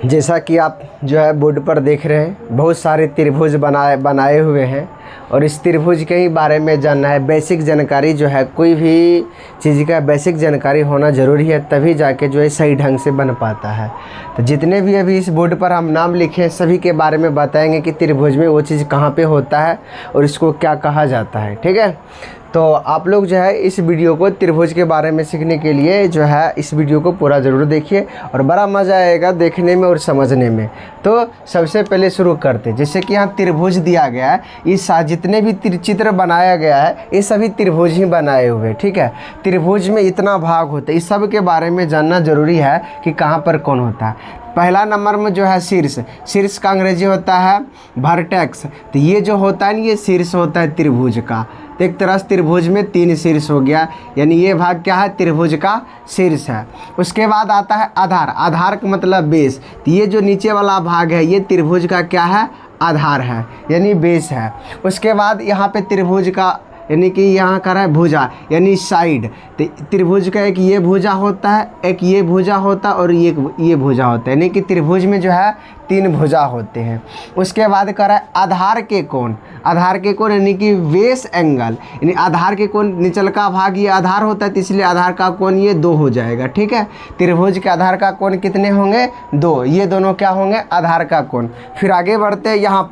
जैसा कि आप जो है बोर्ड पर देख रहे हैं, बहुत सारे त्रिभुज बनाए हुए हैं और इस त्रिभुज के ही बारे में जानना है। बेसिक जानकारी जो है, कोई भी चीज़ का बेसिक जानकारी होना ज़रूरी है, तभी जाके जो है सही ढंग से बन पाता है। तो जितने भी अभी इस बोर्ड पर हम नाम लिखे हैं, सभी के बारे में बताएंगे कि त्रिभुज में वो चीज़ कहाँ पे होता है और इसको क्या कहा जाता है। ठीक है, तो आप लोग जो है इस वीडियो को त्रिभुज के बारे में सीखने के लिए जो है इस वीडियो को पूरा ज़रूर देखिए और बड़ा मज़ा आएगा देखने में और समझने में। तो सबसे पहले शुरू करते हैं। जैसे कि यहाँ त्रिभुज दिया गया है, इस जितने भी चित्र बनाया गया है ये सभी त्रिभुज ही बनाए हुए। ठीक है, त्रिभुज में इतना भाग होता है, इस सब के बारे में जानना ज़रूरी है कि कहाँ पर कौन होता है। पहला नंबर में जो है शीर्ष का अंग्रेजी होता है वर्टेक्स। तो ये जो होता है ना, ये शीर्ष होता है त्रिभुज का। तो एक तरह से त्रिभुज में 3 शीर्ष हो गया, यानी ये भाग क्या है, त्रिभुज का शीर्ष है। उसके बाद आता है आधार का मतलब बेस। तो ये जो नीचे वाला भाग है ये त्रिभुज का क्या है, आधार है, यानी बेस है। उसके बाद यहाँ पे त्रिभुज का यानी कि यहाँ कर है भुजा, यानी साइड। तो त्रिभुज का एक ये भुजा होता है, एक ये भुजा होता है और ये भुजा होता है, यानी कि त्रिभुज में जो है 3 भुजा होते हैं। उसके बाद कर है आधार के कोण यानी कि बेस एंगल, यानी आधार के कोण निचल का भाग ये आधार होता है, तो इसलिए आधार का कोण ये 2 हो जाएगा। ठीक है, त्रिभुज के आधार का कोण कितने होंगे, 2। ये दोनों क्या होंगे, आधार का कोण। फिर आगे बढ़ते हैं, यहाँ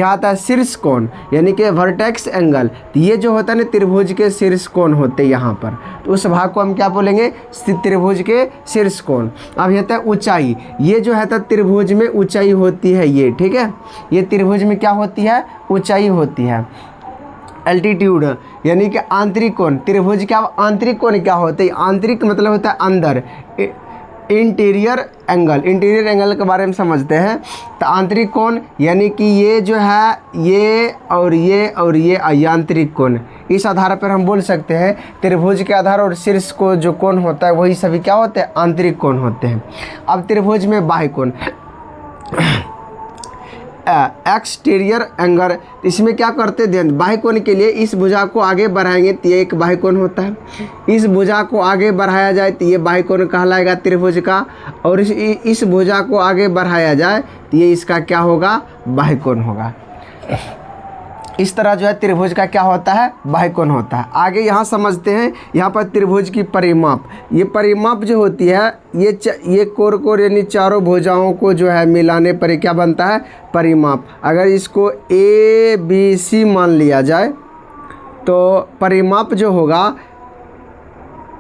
आता है शीर्ष कोण, यानी कि वर्टेक्स एंगल। तो ये जो होता है ना त्रिभुज के शीर्ष कोण होते हैं यहाँ पर, तो उस भाग को हम क्या बोलेंगे, त्रिभुज के शीर्ष कोण। अब ये है ऊंचाई, ये जो है त्रिभुज में ऊंचाई होती है ये। ठीक है, ये त्रिभुज में क्या होती है, ऊंचाई होती है। एल्टीट्यूड यानी कि आंतरिक कोण, त्रिभुज का आंतरिक कोण क्या होता है, आंतरिक मतलब होता है अंदर। इंटीरियर एंगल के बारे में समझते हैं। तो आंतरिक कोण यानी कि ये जो है ये और ये आंतरिक कोण, इस आधार पर हम बोल सकते हैं त्रिभुज के आधार और शीर्ष को जो कोण होता है वही सभी क्या होते हैं, आंतरिक कोण होते हैं। अब त्रिभुज में बाह्य कोण एक्सटीरियर एंगल, इसमें क्या करते हैं, बाह्य कोण के लिए इस भुजा को आगे बढ़ाएंगे तो ये एक बाह्य कोण होता है। इस भुजा को आगे बढ़ाया जाए तो ये बाह्य कोण कहलाएगा त्रिभुज का, और इस भुजा को आगे बढ़ाया जाए तो ये इसका क्या होगा, बाह्य कोण होगा। इस तरह जो है त्रिभुज का क्या होता है, बाह्य कोण होता है। आगे यहाँ समझते हैं, यहाँ पर त्रिभुज की परिमाप, ये परिमाप जो होती है ये कोर यानी चारों भुजाओं को जो है मिलाने पर क्या बनता है, परिमाप। अगर इसको ABC मान लिया जाए तो परिमाप जो होगा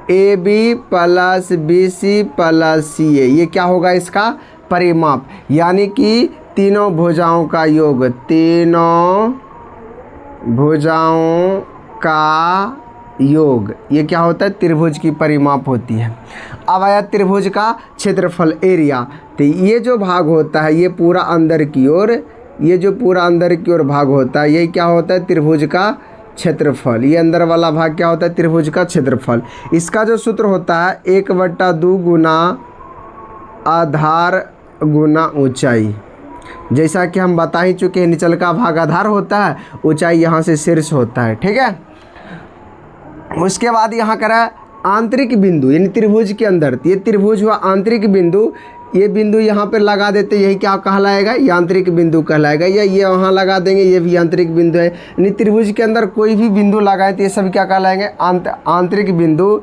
AB + BC + CA, ये क्या होगा इसका परिमाप, यानी कि तीनों भुजाओं का योग, तीनों भुजाओं का योग, ये क्या होता है, त्रिभुज की परिमाप होती है। अब आया त्रिभुज का क्षेत्रफल एरिया। तो ये जो भाग होता है ये पूरा अंदर की ओर, ये जो पूरा अंदर की ओर भाग होता है यही क्या होता है, त्रिभुज का क्षेत्रफल। ये अंदर वाला भाग क्या होता है, त्रिभुज का क्षेत्रफल। इसका जो सूत्र होता है 1/2 गुना आधार गुना ऊंचाई। जैसा कि हम बता ही चुके हैं, निचल का भाग आधार होता है, ऊंचाई यहाँ से शीर्ष होता है। ठीक है, उसके बाद यहाँ करा आंतरिक बिंदु, यानी त्रिभुज के अंदर, ये त्रिभुज हुआ आंतरिक बिंदु। ये बिंदु यहाँ पर लगा देते, यही क्या कहलाएगा, ये आंतरिक बिंदु कहलाएगा। या ये वहाँ लगा देंगे, ये भी आंतरिक बिंदु है। यानी त्रिभुज के अंदर कोई भी बिंदु लगाए तो ये सब क्या कहलाएंगे, आंतरिक बिंदु,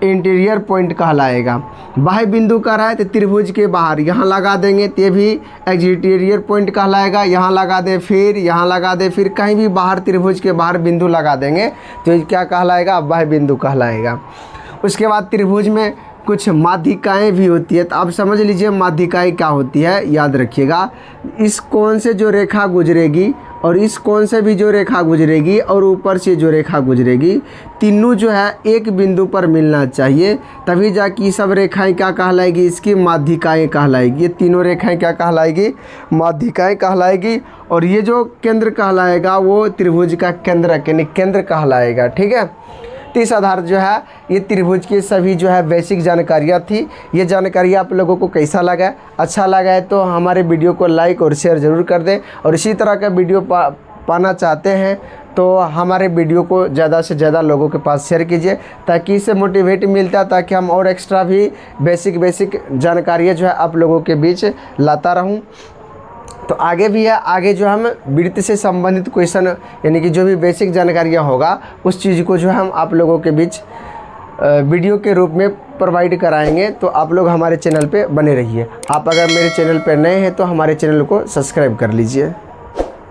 इंटीरियर पॉइंट कहलाएगा। बाह्य बिंदु का रहा है तो त्रिभुज के बाहर यहाँ लगा देंगे तो ये भी एक्सटीरियर पॉइंट कहलाएगा। यहाँ लगा दे, फिर यहाँ लगा दे, फिर कहीं भी बाहर त्रिभुज के बाहर बिंदु लगा देंगे तो ये क्या कहलाएगा, बाह्य बिंदु कहलाएगा। उसके बाद त्रिभुज में कुछ माध्यिकाएँ भी होती है, तो आप समझ लीजिए माध्यिकाएँ क्या होती है, याद रखिएगा। इस कोण से जो रेखा गुजरेगी और इस कोण से भी जो रेखा गुजरेगी और ऊपर से जो रेखा गुजरेगी, तीनों जो है एक बिंदु पर मिलना चाहिए, तभी जाके सब रेखाएं क्या कहलाएगी, इसकी माध्यिकाएं कहलाएगी। ये तीनों रेखाएं क्या कहलाएगी, माध्यिकाएं कहलाएगी। और ये जो केंद्र कहलाएगा वो त्रिभुज का केंद्र यानी केंद्र कहलाएगा। ठीक है, तो इस आधार जो है ये त्रिभुज की सभी जो है बेसिक जानकारियाँ थी। ये जानकारी आप लोगों को कैसा लगा, अच्छा लगा है तो हमारे वीडियो को लाइक और शेयर ज़रूर कर दें और इसी तरह का वीडियो पाना चाहते हैं तो हमारे वीडियो को ज़्यादा से ज़्यादा लोगों के पास शेयर कीजिए, ताकि इससे मोटिवेट मिलता है, ताकि हम और एक्स्ट्रा भी बेसिक जानकारियाँ जो है आप लोगों के बीच लाता रहूं। तो आगे भी है, आगे जो हम वृत्ति से संबंधित क्वेश्चन यानी कि जो भी बेसिक जानकारियाँ होगा उस चीज़ को जो है हम आप लोगों के बीच वीडियो के रूप में प्रोवाइड कराएंगे। तो आप लोग हमारे चैनल पे बने रहिए। आप अगर मेरे चैनल पर नए हैं तो हमारे चैनल को सब्सक्राइब कर लीजिए।